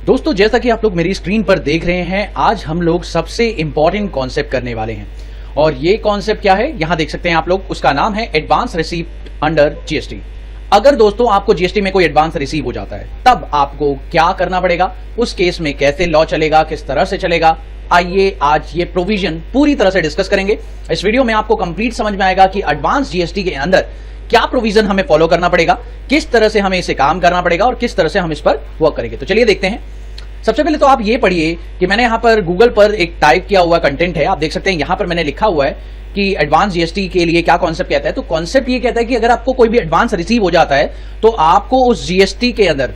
दोस्तों जैसा कि आप लोग मेरी स्क्रीन पर देख रहे हैं, आज हम लोग सबसे इंपॉर्टेंट कॉन्सेप्ट करने वाले हैं। और ये कॉन्सेप्ट क्या है, यहां देख सकते हैं आप लोग, उसका नाम है एडवांस रिसीप्ट अंडर जीएसटी। अगर दोस्तों आपको जीएसटी में कोई एडवांस रिसीव हो जाता है, तब आपको क्या करना पड़ेगा, उस केस में कैसे लॉ चलेगा, किस तरह से चलेगा, आइए आज ये प्रोविजन पूरी तरह से डिस्कस करेंगे। इस वीडियो में आपको कंप्लीट समझ में आएगा कि एडवांस जीएसटी के अंदर क्या प्रोविजन हमें फॉलो करना पड़ेगा, किस तरह से हमें इसे काम करना पड़ेगा और किस तरह से हम इस पर वर्क करेंगे। तो चलिए देखते हैं। सबसे पहले तो आप ये पढ़िए कि मैंने यहां पर गूगल पर एक टाइप किया हुआ कंटेंट है, आप देख सकते हैं यहां पर मैंने लिखा हुआ है कि एडवांस जीएसटी के लिए क्या कॉन्सेप्ट कहता है। तो कॉन्सेप्ट ये कहता है कि अगर आपको कोई भी एडवांस रिसीव हो जाता है तो आपको उस जीएसटी के अंदर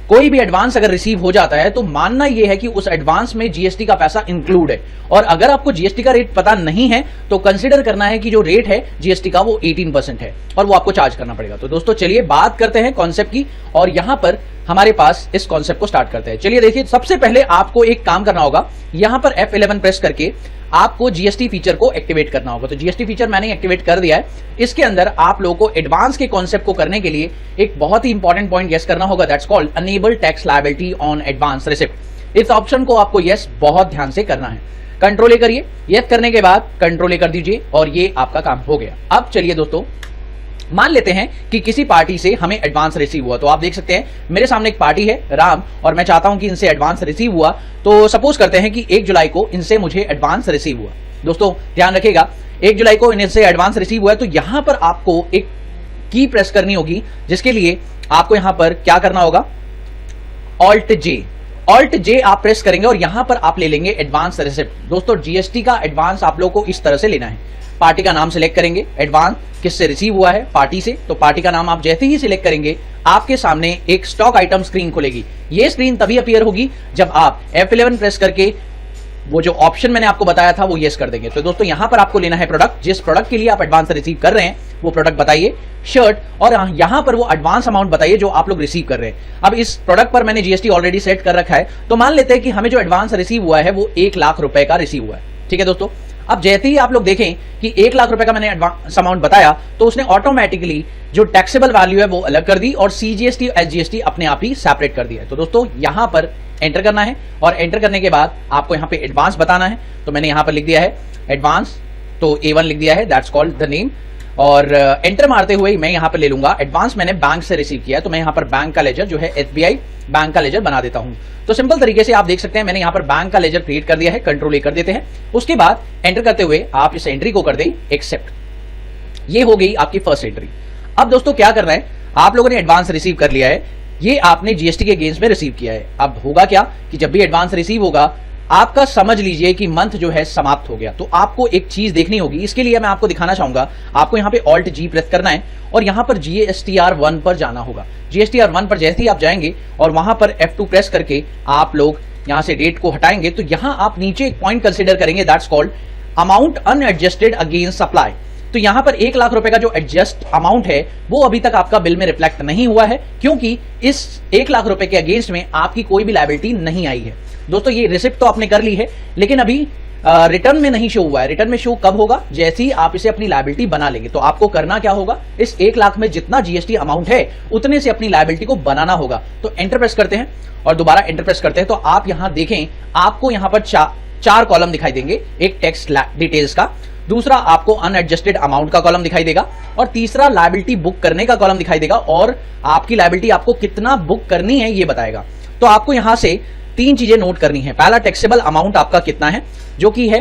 कोई भी एडवांस अगर रिसीव हो जाता है तो मानना यह है कि उस एडवांस में जीएसटी का पैसा इंक्लूड है। और अगर आपको जीएसटी का रेट पता नहीं है तो कंसीडर करना है कि जो रेट है जीएसटी का वो 18% है और वो आपको चार्ज करना पड़ेगा। तो दोस्तों चलिए बात करते हैं कॉन्सेप्ट की, और यहां पर हमारे पास इस कॉन्सेप्ट को स्टार्ट करते हैं। चलिए देखिए, सबसे पहले आपको एक काम करना होगा, यहां पर F11 प्रेस करके आपको जीएसटी फीचर को एक्टिवेट करना होगा। तो जीएसटी फीचर मैंने एक्टिवेट कर दिया है। इसके अंदर आप लोगों को एडवांस के कॉन्सेप्ट को करने के लिए एक बहुत ही इंपॉर्टेंट पॉइंट यस करना होगा, that's called enable tax liability on advance receipt. इस ऑप्शन को आपको यस बहुत ध्यान से करना है। कंट्रोल ए करिए, यस करने के बाद कंट्रोल ए कर दीजिए और ये आपका काम हो गया। अब चलिए दोस्तों, मान लेते हैं कि किसी पार्टी से हमें एडवांस रिसीव हुआ। तो आप देख सकते हैं मेरे सामने एक पार्टी है राम, और मैं चाहता हूं कि इनसे एडवांस रिसीव हुआ। तो सपोज करते हैं कि 1 जुलाई को इनसे मुझे एडवांस रिसीव हुआ। दोस्तों ध्यान रखिएगा, 1 जुलाई को इनसे एडवांस रिसीव हुआ है। तो यहां पर आपको एक की प्रेस करनी होगी, जिसके लिए आपको यहां पर क्या करना होगा, ऑल्ट जे आप प्रेस करेंगे और यहां पर आप ले लेंगे एडवांस रिसिप्ट। दोस्तों जीएसटी का एडवांस आप लोगों को इस तरह से लेना है। पार्टी का नाम सिलेक्ट करेंगे, एडवांस किससे रिसीव हुआ है, पार्टी से। तो पार्टी का नाम आप जैसे ही सिलेक्ट करेंगे आपके सामने एक स्टॉक आइटम स्क्रीन खुलेगी। ये स्क्रीन तभी अपीयर होगी जब आप F11 प्रेस करके वो जो ऑप्शन मैंने आपको बताया था वो यस कर देंगे। तो दोस्तों यहां पर आपको लेना है प्रोडक्ट, जिस प्रोडक्ट के लिए आप एडवांस रिसीव कर रहे हैं वो प्रोडक्ट बताइए, शर्ट, और यहां पर वो एडवांस अमाउंट बताइए जो आप लोग रिसीव कर रहे हैं। अब इस प्रोडक्ट पर मैंने जीएसटी ऑलरेडी सेट कर रखा है। तो मान लेते हैं कि हमें जो एडवांस रिसीव हुआ है वो 1 लाख रुपए का रिसीव हुआ है। ठीक है दोस्तों, अब जैसे ही आप लोग देखें कि 1 लाख रुपए का मैंने एडवांस अमाउंट बताया तो उसने ऑटोमेटिकली जो टैक्सेबल वैल्यू है वो अलग कर दी और सीजीएसटी और एसजीएसटी अपने आप ही सेपरेट कर दिया है। तो दोस्तों यहां पर एंटर करना है और एंटर करने के बाद आपको यहां पे एडवांस बताना है। तो मैंने यहां पर लिख दिया है एडवांस, तो A1 लिख दिया है, दैट्स कॉल्ड द नेम। और एंटर मारते हुए मैं यहां पर ले लूंगा एडवांस मैंने बैंक से रिसीव किया है। तो मैं यहां पर बैंक का लेजर जो है SBI बैंक का लेजर बना देता हूं। तो सिंपल तरीके से आप देख सकते हैं मैंने यहां पर बैंक का लेजर क्रिएट कर दिया है। कंट्रोल ए कर देते हैं। उसके बाद एंटर करते हुए आप इस एंट्री को कर दें एक्सेप्ट। ये हो गई आपकी फर्स्ट एंट्री। अब दोस्तों क्या करना है, आप लोगों ने एडवांस रिसीव कर लिया है, ये आपने जीएसटी के अगेंस्ट में रिसीव किया है। अब होगा क्या कि जब भी एडवांस रिसीव होगा आपका समझ लीजिए कि मंथ जो है समाप्त हो गया। तो आपको एक चीज देखनी होगी, इसके लिए मैं आपको दिखाना चाहूंगा। आपको यहां पे ऑल्ट जी प्रेस करना है और यहां पर GSTR1 पर जाना होगा। GSTR1 पर जैसे ही आप जाएंगे और वहां पर F2 प्रेस करके आप लोग यहां से डेट को हटाएंगे तो यहां आप नीचे एक पॉइंट कंसीडर करेंगे, that's called amount unadjusted against supply. तो यहां पर 1 लाख रुपए का जो एडजस्ट अमाउंट है वो अभी तक आपका बिल में रिफ्लेक्ट नहीं हुआ है, क्योंकि इस 1 लाख रुपए के अगेंस्ट में आपकी कोई भी लायबिलिटी नहीं आई है। दोस्तों ये रिसिप्ट तो आपने कर ली है, लेकिन अभी रिटर्न में नहीं शो हुआ है। रिटर्न में शो कब होगा, जैसे ही आप इसे अपनी लायबिलिटी बना लेंगे। तो आपको करना क्या होगा, इस 1 लाख में जितना जीएसटी अमाउंट है उतने से अपनी लायबिलिटी को बनाना होगा। तो एंटर प्रेस करते हैं और दोबारा एंटर प्रेस करते हैं। तो आप यहां देखें, आपको यहां पर 4 कॉलम दिखाई देंगे, एक टैक्स डिटेल्स का, दूसरा आपको अनएडजस्टेड अमाउंट का कॉलम दिखाई देगा और तीसरा लायबिलिटी बुक करने का कॉलम दिखाई देगा और आपकी लायबिलिटी आपको कितना बुक करनी है ये बताएगा। तो आपको यहां से 3 चीजें नोट करनी है। पहला, टैक्सेबल अमाउंट आपका कितना है, जो कि है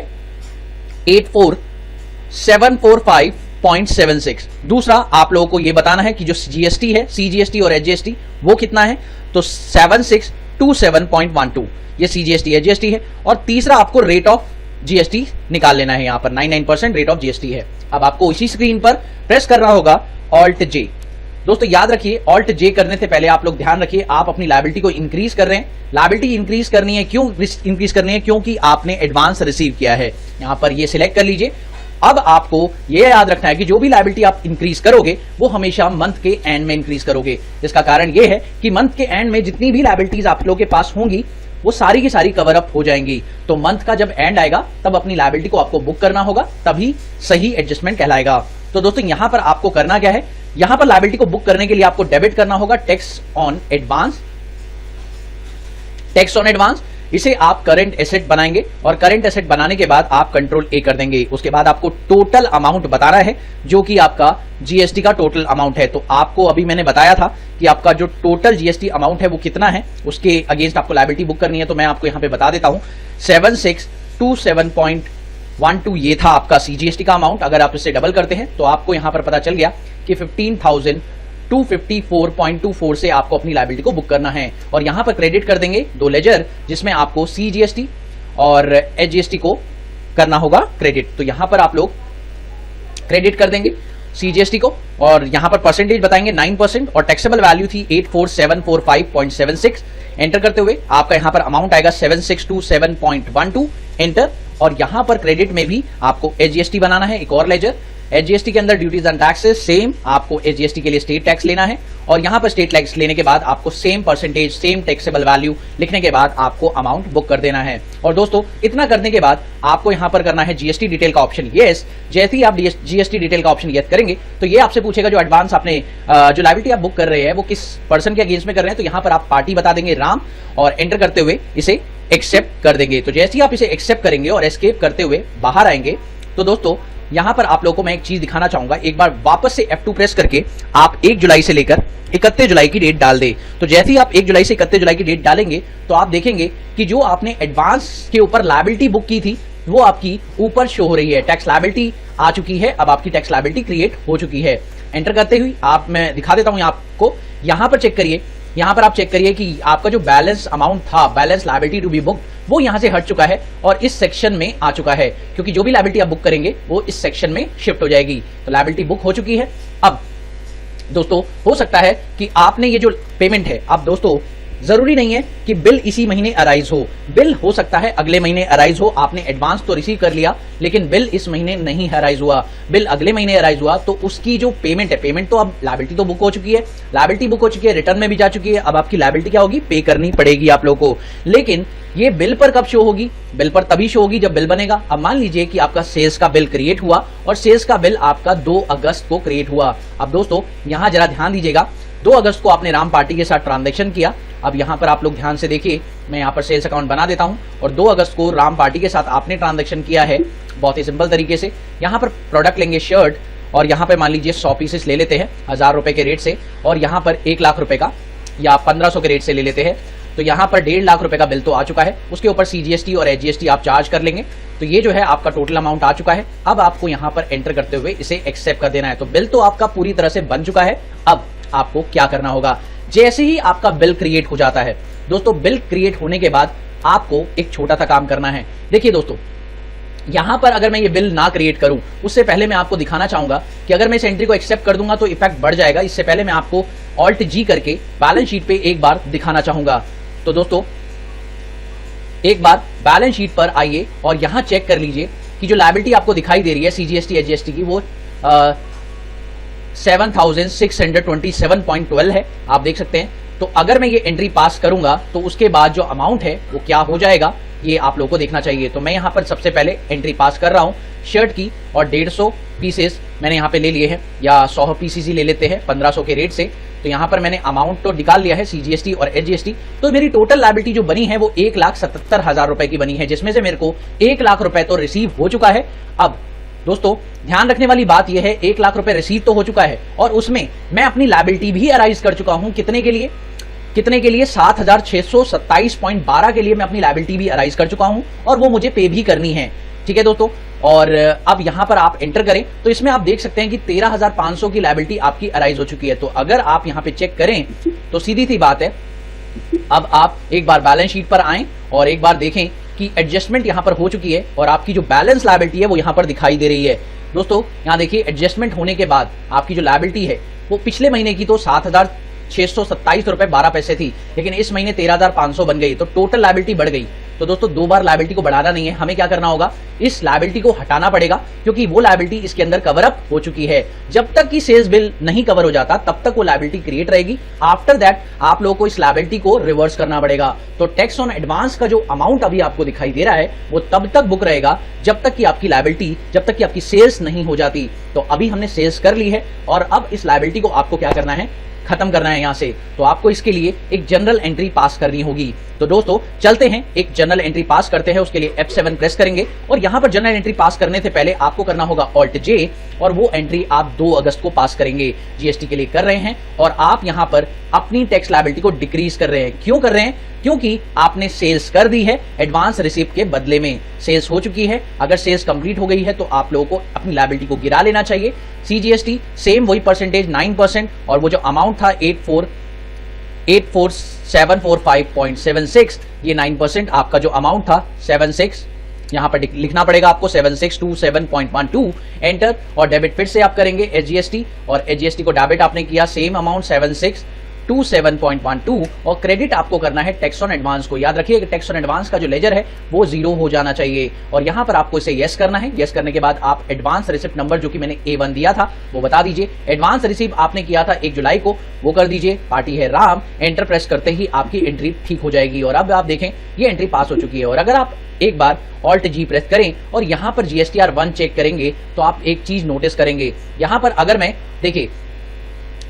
84,745.76। दूसरा, आप लोगों को यह बताना है कि जो जीएसटी है, सीजीएसटी और एचजीएसटी, वो कितना है, तो 7627.12 ये सीजीएसटी एचजीएसटी है। और तीसरा, आपको रेट ऑफ जीएसटी निकाल लेना है। यहां पर 99% रेट ऑफ जीएसटी है। अब आपको इसी स्क्रीन पर प्रेस करना होगा ऑल्ट जे। दोस्तों याद रखिए, ऑल्ट जे करने से पहले आप लोग ध्यान रखिए, आप अपनी लायबिलिटी को इंक्रीज कर रहे हैं। लायबिलिटी इंक्रीज करनी है, क्यों इंक्रीज करनी है, क्योंकि आपने एडवांस रिसीव किया है। यहां पर ये सिलेक्ट कर लीजिए। अब आपको ये याद रखना है कि जो भी लायबिलिटी आप इंक्रीज करोगे वो हमेशा मंथ के एंड में इंक्रीज करोगे। इसका कारण ये है कि मंथ के एंड में जितनी भी लायबिलिटीज आप लोगों के पास होंगी वो सारी की सारी कवर अप हो जाएंगी। तो मंथ का जब एंड आएगा तब अपनी लायबिलिटी को आपको बुक करना होगा, तभी सही एडजस्टमेंट कहलाएगा। तो दोस्तों यहां पर आपको करना क्या है, यहां पर लायबिलिटी को बुक करने के लिए आपको डेबिट करना होगा tax on advance tax on advance, इसे आप करंट एसेट बनाएंगे और करंट एसेट बनाने के बाद आप कंट्रोल ए कर देंगे। उसके बाद आपको टोटल अमाउंट बताना है जो कि आपका जीएसटी का टोटल अमाउंट है। तो आपको अभी मैंने बताया था कि आपका जो टोटल जीएसटी अमाउंट है वो कितना है, उसके अगेंस्ट आपको लायबिलिटी बुक करनी है। तो मैं आपको यहां पे बता देता हूं 7627.12 ये था आपका सीजीएसटी का अमाउंट। अगर आप इससे डबल करते हैं तो आपको यहां पर पता चल गया कि 15,254.24 से आपको अपनी लायबिलिटी को बुक करना है। और यहां पर क्रेडिट कर देंगे दो लेजर जिसमें आपको सीजीएसटी और एचजीएसटी को करना होगा क्रेडिट। तो यहां पर आप लोग क्रेडिट कर देंगे सीजीएसटी को और यहां पर परसेंटेज बताएंगे 9% और टैक्सेबल वैल्यू थी 84745.76। एंटर करते हुए आपका यहां पर अमाउंट आएगा 7627.12 एंटर। और यहां पर क्रेडिट में भी आपको एचजीएसटी बनाना है, एक और लेजर। एचजीएसटी के अंदर ड्यूटीज एंड टैक्सेस सेम, आपको एचजीएसटी के लिए स्टेट टैक्स लेना है और यहां पर स्टेट टैक्स लेने के बाद आपको same percentage, same taxable value लिखने के बाद आपको अमाउंट बुक कर देना है। और दोस्तों इतना करने के बाद आपको यहां पर करना है जीएसटी डिटेल का ऑप्शन यस। जैसे ही आप जीएसटी डिटेल का ऑप्शन यस करेंगे तो ये आपसे पूछेगा जो एडवांस आपने जो लायबिलिटी आप बुक कर रहे हैं वो किस पर्सन के अगेंस्ट में कर रहे हैं। तो यहां पर आप पार्टी बता देंगे राम और एंटर करते हुए इसे एक्सेप्ट कर देंगे। तो जैसे ही आप इसे एक्सेप्ट करेंगे और एस्केप करते हुए बाहर आएंगे तो दोस्तों यहां पर आप लोगों को मैं एक चीज दिखाना चाहूंगा। एक बार वापस से F2 प्रेस करके आप 1 जुलाई से लेकर 31 जुलाई की डेट डाल दे। तो जैसे ही आप 1 जुलाई से 31 जुलाई की डेट डालेंगे तो आप देखेंगे कि जो आपने एडवांस के ऊपर लायबिलिटी बुक की थी वो आपकी ऊपर शो हो रही है। टैक्स लायबिलिटी आ चुकी है, अब आपकी टैक्स लायबिलिटी क्रिएट हो चुकी है। एंटर करते हुए आप मैं दिखा देता हूं आपको, यहां पर चेक करिए, यहां पर आप चेक करिए कि आपका जो बैलेंस अमाउंट था, balance liability to be book, वो यहां से हट चुका है और इस सेक्शन में आ चुका है, क्योंकि जो भी लायबिलिटी आप बुक करेंगे वो इस सेक्शन में शिफ्ट हो जाएगी। तो लायबिलिटी बुक हो चुकी है। अब दोस्तों हो सकता है कि आपने ये जो पेमेंट है, अब दोस्तों जरूरी नहीं है कि बिल इसी महीने अराइज हो, बिल हो सकता है अगले महीने अराइज हो। आपने एडवांस तो रिसीव कर लिया लेकिन बिल इस महीने नहीं अराइज हुआ, बिल अगले महीने अराइज हुआ तो उसकी जो पेमेंट है, पेमेंट तो अब लायबिलिटी तो बुक हो चुकी है, लायबिलिटी बुक हो चुकी है, रिटर्न में भी जा चुकी है। अब आपकी लायबिलिटी क्या होगी, पे करनी पड़ेगी आप लोगों को। लेकिन ये बिल पर कब शो होगी, बिल पर तभी शो होगी जब बिल बनेगा। अब मान लीजिए कि आपका सेल्स का बिल क्रिएट हुआ और सेल्स का बिल आपका 2 अगस्त को क्रिएट हुआ। अब दोस्तों यहां जरा ध्यान दीजिएगा, 2 अगस्त को आपने राम पार्टी के साथ ट्रांजैक्शन किया। अब यहां पर आप लोग ध्यान से देखिए, मैं यहां पर सेल्स अकाउंट बना देता हूं और 2 अगस्त को राम पार्टी के साथ आपने ट्रांजैक्शन किया है बहुत ही सिंपल तरीके से। यहां पर प्रोडक्ट लेंगे शर्ट और यहां पर मान लीजिए 100 पीसेस ले लेते हैं 1000 रुपए के रेट से और यहां पर 1 लाख रुपए का या 1500 के रेट से ले लेते हैं। तो यहां पर 1.5 लाख रुपए का बिल तो आ चुका है, उसके ऊपर सीजीएसटी और एचजीएसटी आप चार्ज कर लेंगे। तो ये जो है आपका टोटल अमाउंट आ चुका है। अब आपको यहां पर एंटर करते हुए इसे एक्सेप्ट कर देना है। तो बिल तो आपका पूरी तरह से बन चुका है। अब आपको क्या करना होगा, जैसे ही आपका बिल क्रिएट हो जाता है दोस्तों, बिल क्रिएट होने के बाद आपको एक छोटा सा काम करना है। देखिए दोस्तों, यहां पर अगर मैं ये बिल ना क्रिएट करूं उससे पहले मैं आपको दिखाना चाहूंगा कि अगर मैं इस एंट्री को एक्सेप्ट कर दूंगा तो इफेक्ट बढ़ जाएगा। इससे पहले मैं आपको ऑल्ट जी करके बैलेंस शीट पे एक बार दिखाना चाहूंगा। तो दोस्तों एक बार बैलेंस शीट पर आइए और यहां चेक कर लीजिए कि जो लायबिलिटी आपको दिखाई दे रही है सीजीएसटी एचजीएसटी की वो 7627.12 है, आप देख सकते हैं। तो अगर मैं ये एंट्री पास करूंगा तो उसके बाद जो अमाउंट है वो क्या हो जाएगा ये आप लोगों को देखना चाहिए। तो मैं यहां पर सबसे पहले एंट्री पास कर रहा हूं शर्ट की और 150 पीसेस मैंने यहां पे ले लिए हैं, या 100 पीसेस ही ले लेते हैं 1500 के रेट से। तो यहां पर मैंने अमाउंट तो निकाल लिया है सीजीएसटी और एचजीएसटी। तो मेरी टोटल लायबिलिटी जो बनी है वो 1,77,000 रुपए की बनी है, जिसमें से मेरे को 1 लाख रुपए तो रिसीव हो चुका है। अब दोस्तों ध्यान रखने वाली बात यह है, 1 लाख रुपए रिसीव तो हो चुका है और उसमें मैं अपनी लायबिलिटी भी अराइज कर चुका हूं। कितने के लिए, 7,627.12 के लिए मैं अपनी लायबिलिटी भी अराइज कर चुका हूं और वो मुझे पे भी करनी है। ठीक है दोस्तों, और अब यहां पर आप एंटर करें तो इसमें आप देख सकते हैं कि 13,500 की लायबिलिटी आपकी अराइज हो चुकी है। तो अगर आप यहां पे चेक करें तो सीधी सी बात है, अब आप एक बार बैलेंस शीट पर आएं और एक बार देखें कि एडजस्टमेंट यहां पर हो चुकी है और आपकी जो बैलेंस लायबिलिटी है वो यहां पर दिखाई दे रही है। दोस्तों यहां देखिए, एडजस्टमेंट होने के बाद आपकी जो लायबिलिटी है वो पिछले महीने की तो 7,627 रुपए 12 पैसे थी, लेकिन इस महीने 13,500 बन गई, तो टोटल लायबिलिटी बढ़ गई। तो दोस्तों 2 बार लायबिलिटी को बढ़ाना नहीं है, हमें क्या करना होगा, इस लायबिलिटी को हटाना पड़ेगा, क्योंकि वो लायबिलिटी इसके अंदर कवर अप हो चुकी है। जब तक कि सेल्स बिल नहीं कवर हो जाता तब तक वो लायबिलिटी क्रिएट रहेगी। आफ्टर दैट आप लोगों को इस लायबिलिटी को रिवर्स करना पड़ेगा। तो टैक्स ऑन एडवांस का जो अमाउंट अभी आपको दिखाई दे रहा है वो तब तक बुक रहेगा जब तक कि आपकी लायबिलिटी, जब तक कि आपकी सेल्स नहीं हो जाती। तो अभी हमने सेल्स कर ली है और अब इस लायबिलिटी को आपको क्या करना है, खत्म करना है यहाँ से, तो आपको इसके लिए एक जनरल एंट्री पास करनी होगी। तो दोस्तों चलते हैं, एक जनरल एंट्री पास करते हैं। उसके लिए F7 प्रेस करेंगे और यहाँ पर जनरल एंट्री पास करने से पहले आपको करना होगा Alt J और वो एंट्री आप 2 अगस्त को पास करेंगे। जीएसटी के लिए कर रहे हैं और आप यहाँ पर अपनी टैक्स लायबिलिटी को डिक्रीज कर रहे हैं। क्यों कर रहे हैं? क्योंकि आपने सेल्स कर दी है एडवांस रिसिप्ट के बदले में, सेल्स हो चुकी है। अगर सेल्स कंप्लीट हो गई है तो आप लोगों को अपनी लायबिलिटी को गिरा लेना चाहिए। CGST सेम वही परसेंटेज 9% और वो जो अमाउंट था 84745.76, ये 9% आपका जो अमाउंट था 76, यहां पर लिखना पड़ेगा आपको 7627.12 एंटर, और डेबिट फिर से आप करेंगे SGST और SGST को डेबिट आपने किया सेम अमाउंट 7627.12 और क्रेडिट आपको करना है टैक्स ऑन एडवांस को। याद रखिए कि टैक्स ऑन एडवांस का जो लेजर है वो 0 हो जाना चाहिए और यहां पर आपको इसे यस करना है। यस करने के बाद आप एडवांस रिसिप्ट नंबर जो कि मैंने A1 दिया था वो बता दीजिए। एडवांस रिसिप्ट आपने किया था 1 जुलाई को, वो कर दीजिए। पार्टी है राम, एंटर प्रेस करते ही आपकी एंट्री ठीक हो जाएगी और अब आप देखें ये एंट्री पास हो चुकी है। और अगर आप एक बार Alt G प्रेस करें और यहां पर GSTR 1 चेक करेंगे तो आप एक चीज नोटिस करेंगे। यहां पर अगर मैं देखिए,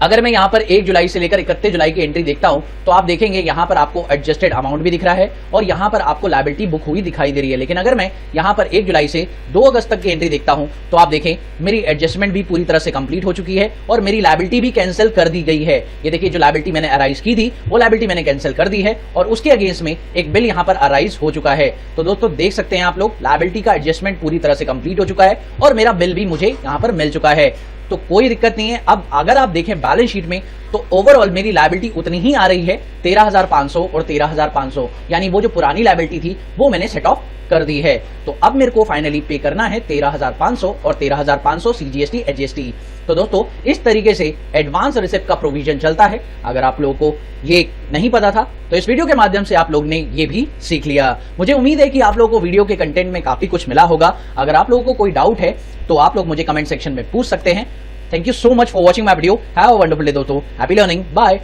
अगर मैं यहां पर 1 जुलाई से लेकर 31 जुलाई की एंट्री देखता हूं तो आप देखेंगे यहां पर आपको एडजस्टेड अमाउंट भी दिख रहा है और यहां पर आपको लायबिलिटी बुक हुई दिखाई दे रही है। लेकिन अगर मैं यहां पर 1 जुलाई से 2 अगस्त तक की एंट्री देखता हूं तो आप देखें मेरी एडजस्टमेंट भी पूरी तरह से कंप्लीट हो चुकी है और मेरी लायबिलिटी भी कैंसिल कर दी गई है। ये देखिए जो लायबिलिटी मैंने अराइज की थी वो लायबिलिटी मैंने कैंसिल कर दी है और उसके अगेंस्ट में एक बिल यहां पर अराइज हो चुका है। तो दोस्तों देख सकते हैं आप लोग, लायबिलिटी का एडजस्टमेंट पूरी तरह से कंप्लीट हो चुका है और मेरा बिल भी मुझे यहां पर मिल चुका है, तो कोई दिक्कत नहीं है। अब अगर आप देखें बैलेंस शीट में तो ओवरऑल मेरी लायबिलिटी उतनी ही आ रही है 13,500 और 13,500, यानी वो जो पुरानी लायबिलिटी थी वो मैंने सेट ऑफ कर दी है। तो अब मेरे को फाइनली पे करना है 13,500 और 13,500 CGST SGST। तो दोस्तों इस तरीके से एडवांस रिसिप्ट का प्रोविजन चलता है। अगर आप लोगों को ये नहीं पता था तो इस वीडियो के माध्यम से आप लोग ने ये भी सीख लिया। मुझे उम्मीद है कि आप लोगों को वीडियो के कंटेंट में काफी कुछ मिला होगा। अगर आप लोगों को कोई डाउट है तो आप लोग मुझे कमेंट सेक्शन में पूछ सकते हैं। Thank you so much for watching my video. Have a wonderful day दोस्तों। Happy learning. बाय।